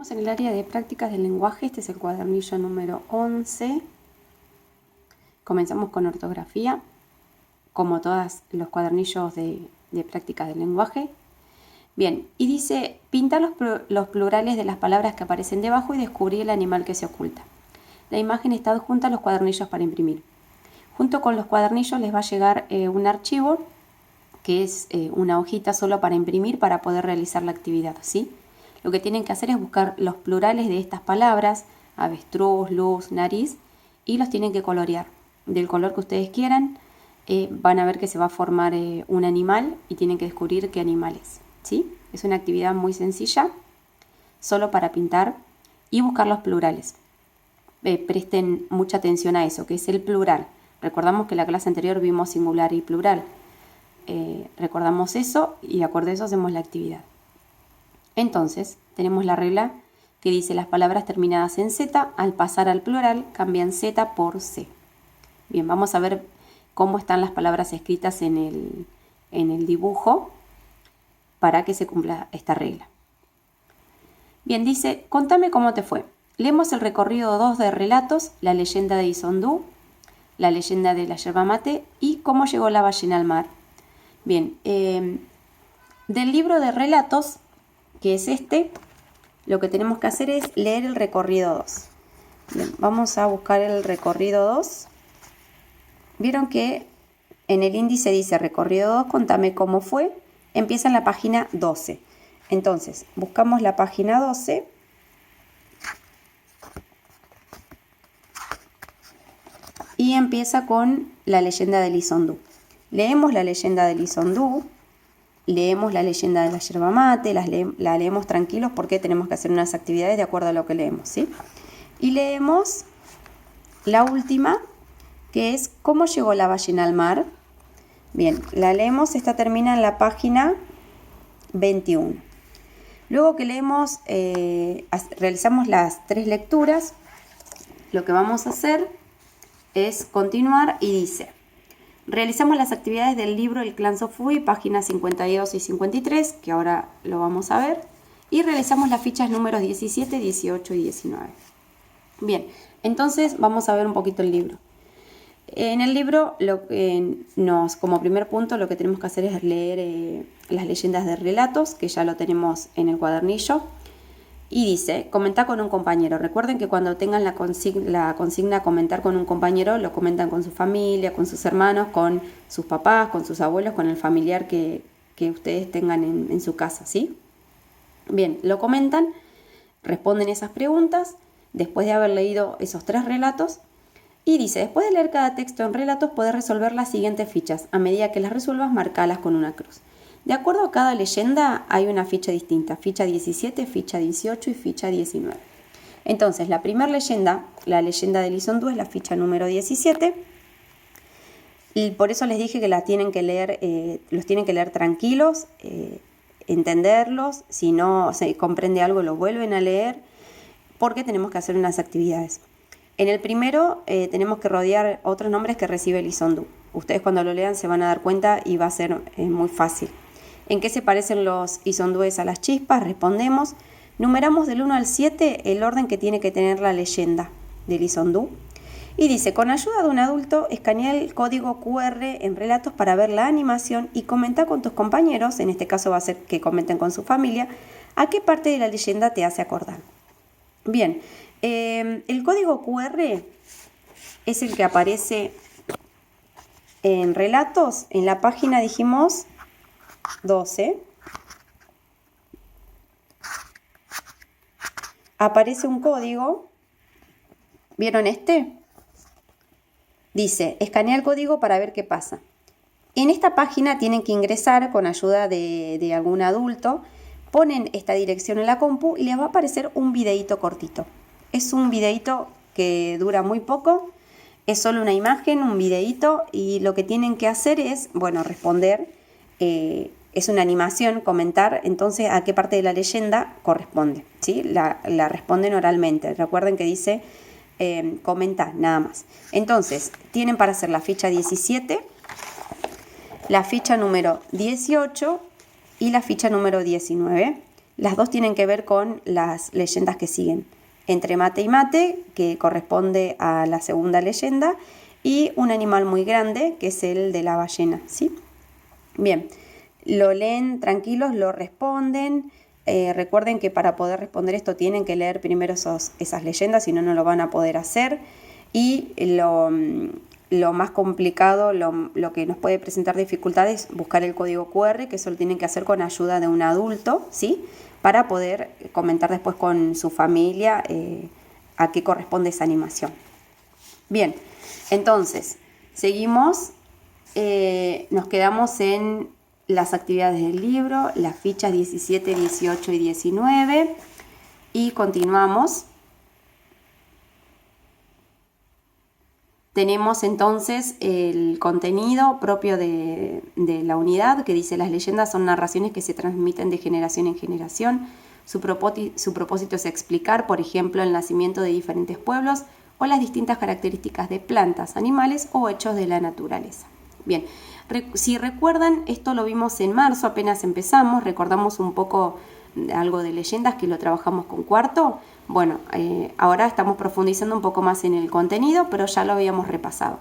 Estamos en el área de prácticas del lenguaje. Este es el cuadernillo número 11. Comenzamos con ortografía, como todos los cuadernillos de prácticas del lenguaje. Bien, y dice, pintar los plurales de las palabras que aparecen debajo y descubrir el animal que se oculta. La imagen está adjunta a los cuadernillos para imprimir. Junto con los cuadernillos les va a llegar un archivo, que es una hojita solo para imprimir para poder realizar la actividad, ¿sí? Lo que tienen que hacer es buscar los plurales de estas palabras, avestruz, luz, nariz, y los tienen que colorear del color que ustedes quieran. Van a ver que se va a formar un animal y tienen que descubrir qué animal es, ¿sí? Es una actividad muy sencilla, solo para pintar y buscar los plurales. Presten mucha atención a eso, que es el plural. Recordamos que en la clase anterior vimos singular y plural. Recordamos eso y de acuerdo a eso hacemos la actividad. Entonces, tenemos la regla que dice las palabras terminadas en Z, al pasar al plural, cambian Z por C. Bien, vamos a ver cómo están las palabras escritas en el dibujo para que se cumpla esta regla. Bien, dice, contame cómo te fue. Leemos el recorrido 2 de relatos, la leyenda de Isondú, la leyenda de la yerba mate y cómo llegó la ballena al mar. Bien, del libro de relatos, que es este, lo que tenemos que hacer es leer el recorrido 2. Bien, vamos a buscar el recorrido 2. Vieron que en el índice dice recorrido 2, contame cómo fue. Empieza en la página 12. Entonces, buscamos la página 12. Y empieza con la leyenda del Isondú. Leemos la leyenda del Isondú. Leemos la leyenda de la yerba mate, la leemos tranquilos porque tenemos que hacer unas actividades de acuerdo a lo que leemos, ¿sí? Y leemos la última, que es ¿cómo llegó la ballena al mar? Bien, la leemos, esta termina en la página 21. Luego que leemos, realizamos las 3 lecturas, lo que vamos a hacer es continuar y dice... Realizamos las actividades del libro El Clan Sofui, páginas 52 y 53, que ahora lo vamos a ver. Y realizamos las fichas números 17, 18 y 19. Bien, entonces vamos a ver un poquito el libro. En el libro, como primer punto, lo que tenemos que hacer es leer las leyendas de relatos, que ya lo tenemos en el cuadernillo. Y dice, comentar con un compañero. Recuerden que cuando tengan la consigna comentar con un compañero, lo comentan con su familia, con sus hermanos, con sus papás, con sus abuelos, con el familiar que ustedes tengan en su casa, ¿sí? Bien, lo comentan, responden esas preguntas, después de haber leído esos 3 relatos, y dice, después de leer cada texto en relatos, podés resolver las siguientes fichas. A medida que las resuelvas, marcalas con una cruz. De acuerdo a cada leyenda hay una ficha distinta, ficha 17, ficha 18 y ficha 19. Entonces, la primera leyenda, la leyenda del Isondú, es la ficha número 17. Y por eso les dije que los tienen que leer tranquilos, entenderlos. Si no se comprende algo, lo vuelven a leer, porque tenemos que hacer unas actividades. En el primero tenemos que rodear otros nombres que recibe el Isondú. Ustedes cuando lo lean se van a dar cuenta y va a ser muy fácil. ¿En qué se parecen los isondúes a las chispas? Respondemos. Numeramos del 1 al 7 el orden que tiene que tener la leyenda del Isondú. Y dice, con ayuda de un adulto, escanea el código QR en relatos para ver la animación y comenta con tus compañeros, en este caso va a ser que comenten con su familia, a qué parte de la leyenda te hace acordar. Bien, el código QR es el que aparece en relatos, en la página dijimos 12, aparece un código, ¿vieron este? Dice, escanea el código para ver qué pasa. En esta página tienen que ingresar con ayuda de algún adulto, ponen esta dirección en la compu y les va a aparecer un videíto cortito. Es un videíto que dura muy poco, es solo una imagen, un videíto, y lo que tienen que hacer es, responder. Es una animación, comentar, entonces a qué parte de la leyenda corresponde, ¿sí? La responden oralmente. Recuerden que dice comentar, nada más. Entonces, tienen para hacer la ficha 17, la ficha número 18 y la ficha número 19. Las dos tienen que ver con las leyendas que siguen. Entre mate y mate, que corresponde a la segunda leyenda, y un animal muy grande, que es el de la ballena, ¿sí? Bien, lo leen tranquilos, lo responden. Recuerden que para poder responder esto tienen que leer primero esas leyendas, si no, no lo van a poder hacer. Y lo más complicado, lo que nos puede presentar dificultades, buscar el código QR, que eso lo tienen que hacer con ayuda de un adulto, ¿sí? Para poder comentar después con su familia a qué corresponde esa animación. Bien, entonces, seguimos, nos quedamos en las actividades del libro, las fichas 17, 18 y 19, y continuamos. Tenemos entonces el contenido propio de la unidad, que dice: las leyendas son narraciones que se transmiten de generación en generación. Su propósito es explicar, por ejemplo, el nacimiento de diferentes pueblos o las distintas características de plantas, animales o hechos de la naturaleza. Bien, si recuerdan, esto lo vimos en marzo, apenas empezamos, recordamos un poco algo de leyendas que lo trabajamos con cuarto. Bueno, ahora estamos profundizando un poco más en el contenido, pero ya lo habíamos repasado.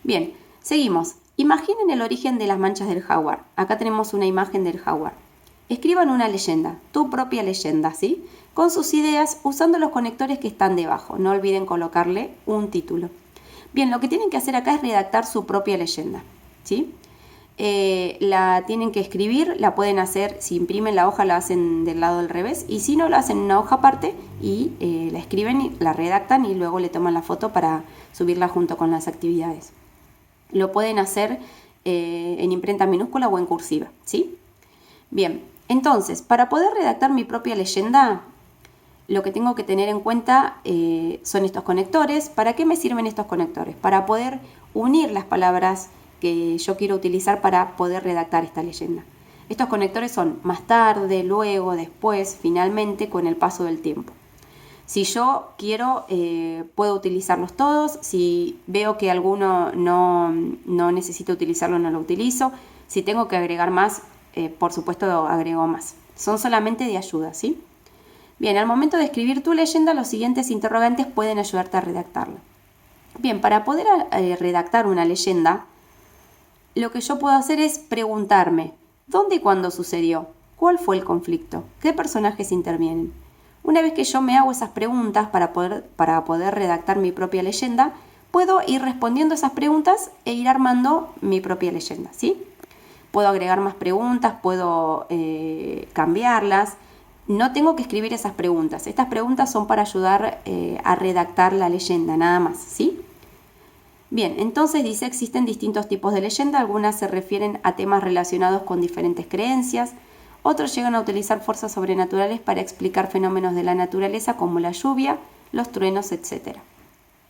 Bien, seguimos. Imaginen el origen de las manchas del jaguar. Acá tenemos una imagen del jaguar. Escriban una leyenda, tu propia leyenda, ¿sí? Con sus ideas, usando los conectores que están debajo. No olviden colocarle un título. Bien, lo que tienen que hacer acá es redactar su propia leyenda, ¿sí? La tienen que escribir, la pueden hacer, si imprimen la hoja la hacen del lado del revés, y si no, la hacen en una hoja aparte y la escriben, y la redactan y luego le toman la foto para subirla junto con las actividades. Lo pueden hacer en imprenta minúscula o en cursiva, ¿sí? Bien, entonces, para poder redactar mi propia leyenda, lo que tengo que tener en cuenta son estos conectores. ¿Para qué me sirven estos conectores? Para poder unir las palabras que yo quiero utilizar para poder redactar esta leyenda. Estos conectores son más tarde, luego, después, finalmente, con el paso del tiempo. Si yo quiero, puedo utilizarlos todos. Si veo que alguno no necesito utilizarlo, no lo utilizo. Si tengo que agregar más, por supuesto agrego más. Son solamente de ayuda, ¿sí? Bien, al momento de escribir tu leyenda, los siguientes interrogantes pueden ayudarte a redactarla. Bien, para poder redactar una leyenda, lo que yo puedo hacer es preguntarme: ¿dónde y cuándo sucedió? ¿Cuál fue el conflicto? ¿Qué personajes intervienen? Una vez que yo me hago esas preguntas para poder redactar mi propia leyenda, puedo ir respondiendo esas preguntas e ir armando mi propia leyenda, ¿sí? Puedo agregar más preguntas, puedo cambiarlas. No tengo que escribir esas preguntas. Estas preguntas son para ayudar a redactar la leyenda, nada más, ¿sí? Bien, entonces dice: existen distintos tipos de leyenda. Algunas se refieren a temas relacionados con diferentes creencias. Otros llegan a utilizar fuerzas sobrenaturales para explicar fenómenos de la naturaleza como la lluvia, los truenos, etc.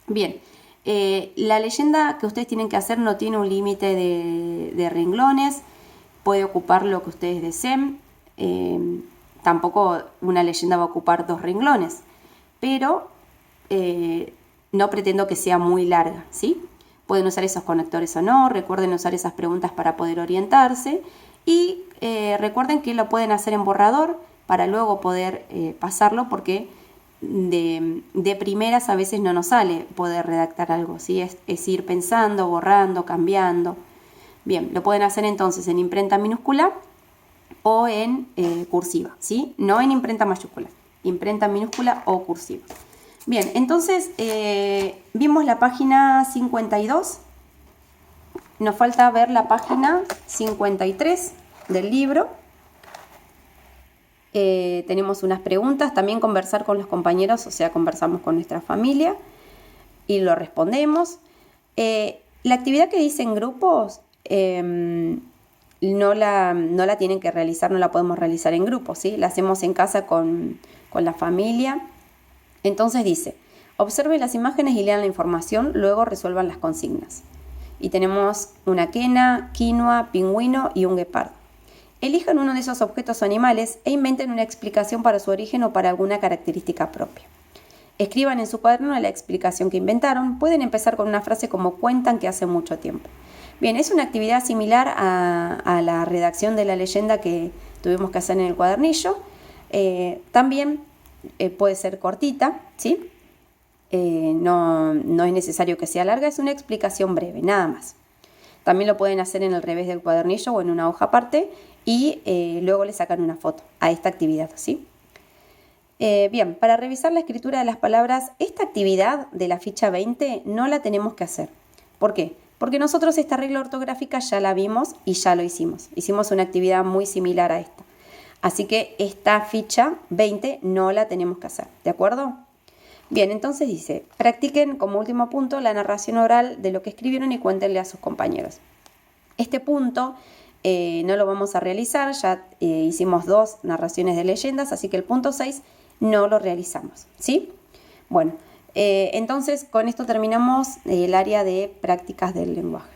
Bien, la leyenda que ustedes tienen que hacer no tiene un límite de renglones. Puede ocupar lo que ustedes deseen. Tampoco una leyenda va a ocupar 2 renglones, pero no pretendo que sea muy larga, ¿sí? Pueden usar esos conectores o no. Recuerden usar esas preguntas para poder orientarse, y recuerden que lo pueden hacer en borrador para luego poder pasarlo, porque de primeras a veces no nos sale poder redactar algo, ¿sí? Es ir pensando, borrando, cambiando. Bien, lo pueden hacer entonces en imprenta minúscula o en cursiva, ¿sí? No en imprenta mayúscula, imprenta minúscula o cursiva. Bien, entonces vimos la página 52. Nos falta ver la página 53 del libro. Tenemos unas preguntas, también conversar con los compañeros, o sea, conversamos con nuestra familia y lo respondemos. La actividad que dice en grupos no la tienen que realizar, no la podemos realizar en grupo, ¿sí? La hacemos en casa con la familia. Entonces dice: observen las imágenes y lean la información, luego resuelvan las consignas. Y tenemos una quena, quinoa, pingüino y un guepardo. Elijan uno de esos objetos o animales e inventen una explicación para su origen o para alguna característica propia. Escriban en su cuaderno la explicación que inventaron. Pueden empezar con una frase como cuentan que hace mucho tiempo. Bien, es una actividad similar a la redacción de la leyenda que tuvimos que hacer en el cuadernillo. También puede ser cortita, ¿sí? No es necesario que sea larga, es una explicación breve, nada más. También lo pueden hacer en el revés del cuadernillo o en una hoja aparte y luego le sacan una foto a esta actividad, ¿sí? Bien, para revisar la escritura de las palabras, esta actividad de la ficha 20 no la tenemos que hacer. ¿Por qué? Porque nosotros esta regla ortográfica ya la vimos y ya lo hicimos. Hicimos una actividad muy similar a esta. Así que esta ficha 20 no la tenemos que hacer, ¿de acuerdo? Bien, entonces dice, practiquen como último punto la narración oral de lo que escribieron y cuéntenle a sus compañeros. Este punto no lo vamos a realizar, ya hicimos 2 narraciones de leyendas, así que el punto 6 no lo realizamos, ¿sí? Bueno, entonces con esto terminamos el área de prácticas del lenguaje.